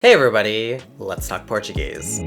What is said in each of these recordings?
Hey everybody, let's talk Portuguese.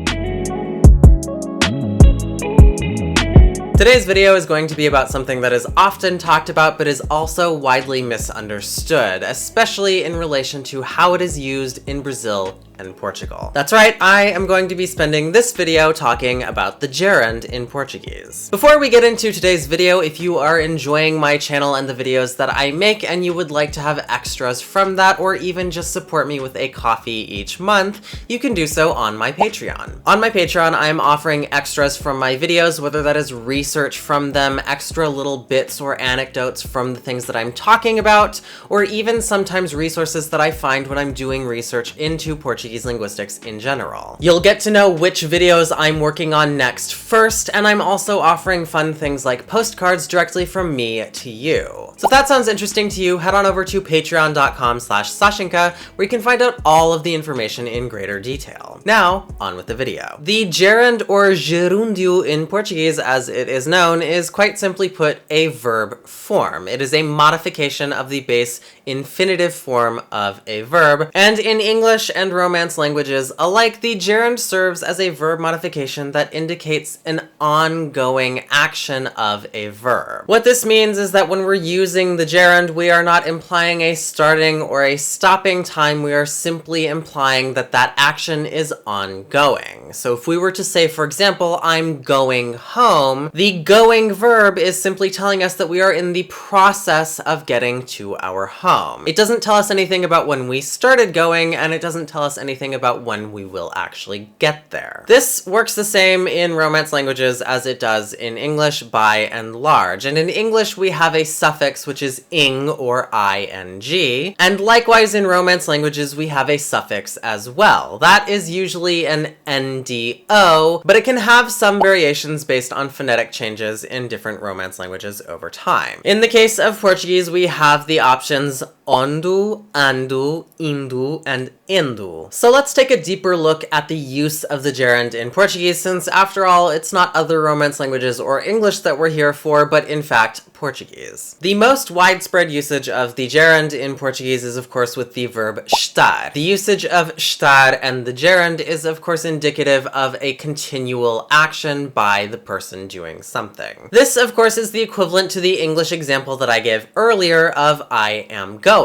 Today's video is going to be about something that is often talked about but is also widely misunderstood, especially in relation to how it is used in Brazil and Portugal. That's right, I am going to be spending this video talking about the gerund in Portuguese. Before we get into today's video, if you are enjoying my channel and the videos that I make and you would like to have extras from that or even just support me with a coffee each month, you can do so on my Patreon. On my Patreon, I am offering extras from my videos, whether that is research from them, extra little bits or anecdotes from the things that I'm talking about, or even sometimes resources that I find when I'm doing research into Portuguese linguistics in general. You'll get to know which videos I'm working on next first, and I'm also offering fun things like postcards directly from me to you. So if that sounds interesting to you, head on over to patreon.com/Sashinka, where you can find out all of the information in greater detail. Now, on with the video. The gerund or gerúndio in Portuguese, as it is known, is quite simply put a verb form. It is a modification of the base infinitive form of a verb, and in English and Romance languages alike, the gerund serves as a verb modification that indicates an ongoing action of a verb. What this means is that when we're using the gerund, we are not implying a starting or a stopping time, we are simply implying that that action is ongoing. So if we were to say, for example, I'm going home, the going verb is simply telling us that we are in the process of getting to our home. It doesn't tell us anything about when we started going, and it doesn't tell us anything about when we will actually get there. This works the same in Romance languages as it does in English by and large. And in English, we have a suffix which is ing or ing, and likewise in Romance languages, we have a suffix as well. That is usually an ndo, but it can have some variations based on phonetic changes in different Romance languages over time. In the case of Portuguese, we have the options ondu, andu, indu, and indo. So let's take a deeper look at the use of the gerund in Portuguese, since after all, it's not other Romance languages or English that we're here for, but in fact, Portuguese. The most widespread usage of the gerund in Portuguese is of course with the verb estar. The usage of estar and the gerund is of course indicative of a continual action by the person doing something. This of course is the equivalent to the English example that I gave earlier of I am going.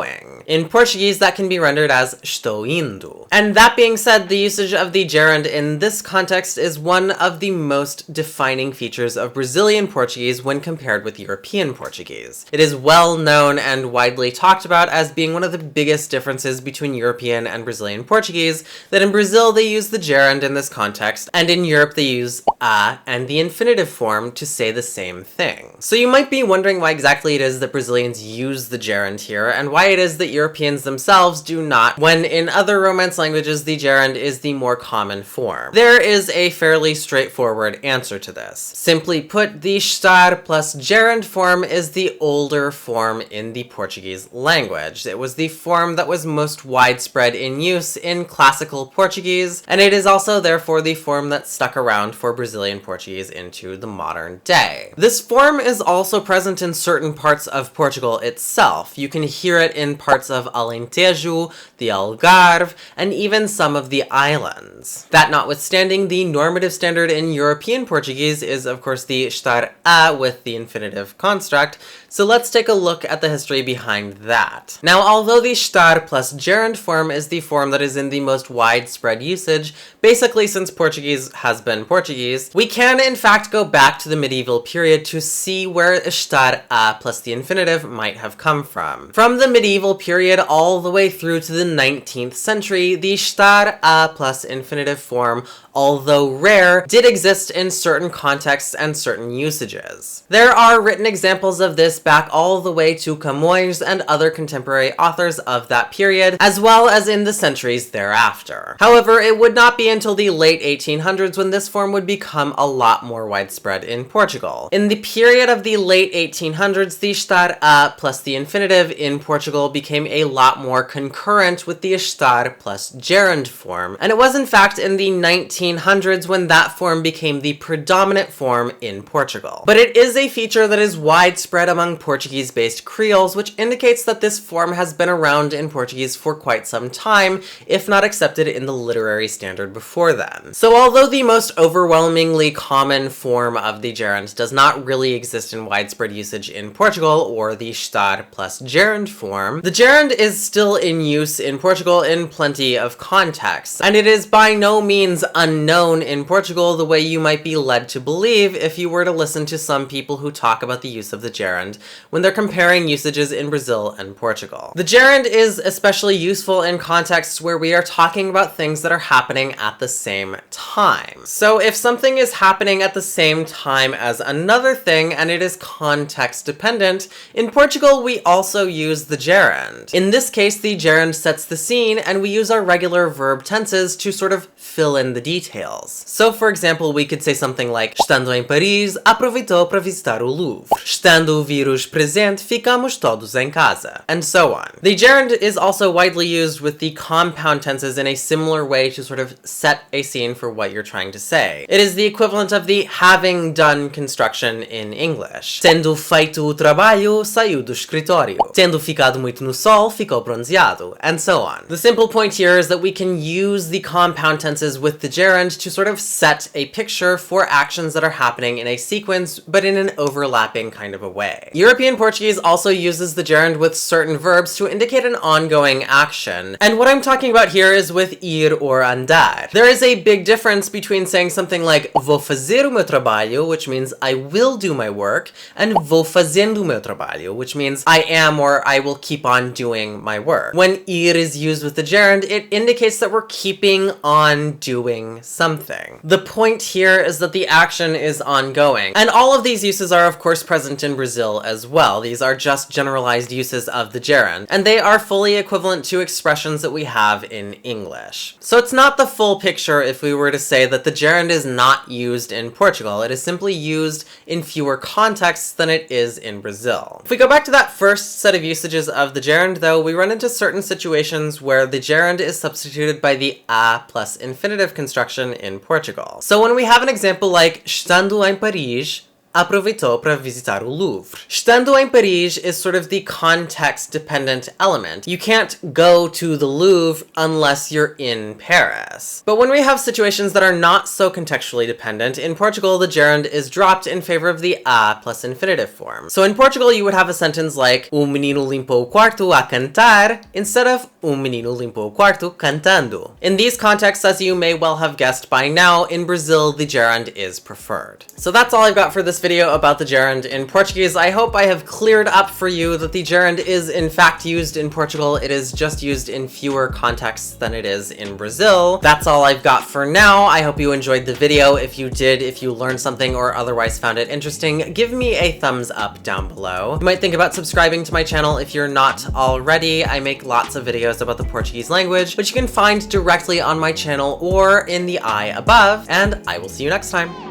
In Portuguese, that can be rendered as estou indo. And that being said, the usage of the gerund in this context is one of the most defining features of Brazilian Portuguese when compared with European Portuguese. It is well known and widely talked about as being one of the biggest differences between European and Brazilian Portuguese, that in Brazil they use the gerund in this context, and in Europe they use a and the infinitive form to say the same thing. So you might be wondering why exactly it is that Brazilians use the gerund here, and why it is that Europeans themselves do not, when in other Romance languages the gerund is the more common form. There is a fairly straightforward answer to this. Simply put, the estar plus gerund form is the older form in the Portuguese language. It was the form that was most widespread in use in classical Portuguese, and it is also therefore the form that stuck around for Brazilian Portuguese into the modern day. This form is also present in certain parts of Portugal itself. You can hear it in parts of Alentejo, the Algarve, and even some of the islands. That notwithstanding, the normative standard in European Portuguese is of course the estar a with the infinitive construct, so let's take a look at the history behind that. Now, although the estar plus gerund form is the form that is in the most widespread usage, basically since Portuguese has been Portuguese, we can in fact go back to the medieval period to see where estar a plus the infinitive might have come from. From the medieval period all the way through to the 19th century, the estar a plus infinitive form, although rare, did exist in certain contexts and certain usages. There are written examples of this back all the way to Camões and other contemporary authors of that period, as well as in the centuries thereafter. However, it would not be until the late 1800s when this form would become a lot more widespread in Portugal. In the period of the late 1800s, the estar a plus the infinitive in Portugal became a lot more concurrent with the estar plus gerund form, and it was in fact in the 1900s when that form became the predominant form in Portugal. But it is a feature that is widely widespread among Portuguese-based Creoles, which indicates that this form has been around in Portuguese for quite some time, if not accepted in the literary standard before then. So although the most overwhelmingly common form of the gerund does not really exist in widespread usage in Portugal, or the estar plus gerund form, the gerund is still in use in Portugal in plenty of contexts, and it is by no means unknown in Portugal the way you might be led to believe if you were to listen to some people who talk about the use of the gerund when they're comparing usages in Brazil and Portugal. The gerund is especially useful in contexts where we are talking about things that are happening at the same time. So if something is happening at the same time as another thing and it is context dependent, in Portugal we also use the gerund. In this case, the gerund sets the scene and we use our regular verb tenses to sort of fill in the details. So for example, we could say something like Estando em Paris, aproveitou para visitar o Louvre. Estando o vírus presente, ficamos todos em casa. And so on. The gerund is also widely used with the compound tenses in a similar way to sort of set a scene for what you're trying to say. It is the equivalent of the having done construction in English. Tendo feito o trabalho, saiu do escritório. Tendo ficado muito no sol, ficou bronzeado. And so on. The simple point here is that we can use the compound tenses with the gerund to sort of set a picture for actions that are happening in a sequence, but in an overlapping kind of a way. European Portuguese also uses the gerund with certain verbs to indicate an ongoing action. And what I'm talking about here is with ir or andar. There is a big difference between saying something like vou fazer o meu trabalho, which means I will do my work, and vou fazendo o meu trabalho, which means I am or I will keep on doing my work. When ir is used with the gerund, it indicates that we're keeping on doing something. The point here is that the action is ongoing. And all of these uses are of course present in Brazil as well. These are just generalized uses of the gerund, and they are fully equivalent to expressions that we have in English. So it's not the full picture if we were to say that the gerund is not used in Portugal. It is simply used in fewer contexts than it is in Brazil. If we go back to that first set of usages of the gerund though, we run into certain situations where the gerund is substituted by the a plus infinitive construction in Portugal. So when we have an example like Estando em Paris, aproveitou para visitar o Louvre. Estando em Paris is sort of the context-dependent element. You can't go to the Louvre unless you're in Paris. But when we have situations that are not so contextually dependent, in Portugal the gerund is dropped in favor of the a plus infinitive form. So in Portugal you would have a sentence like O menino limpou o quarto a cantar instead of O menino limpou o quarto cantando. In these contexts, as you may well have guessed by now, in Brazil the gerund is preferred. So that's all I've got for this video about the gerund in Portuguese. I hope I have cleared up for you that the gerund is in fact used in Portugal. It is just used in fewer contexts than it is in Brazil. That's all I've got for now. I hope you enjoyed the video. If you did, if you learned something or otherwise found it interesting, give me a thumbs up down below. You might think about subscribing to my channel if you're not already. I make lots of videos about the Portuguese language, which you can find directly on my channel or in the eye above, and I will see you next time.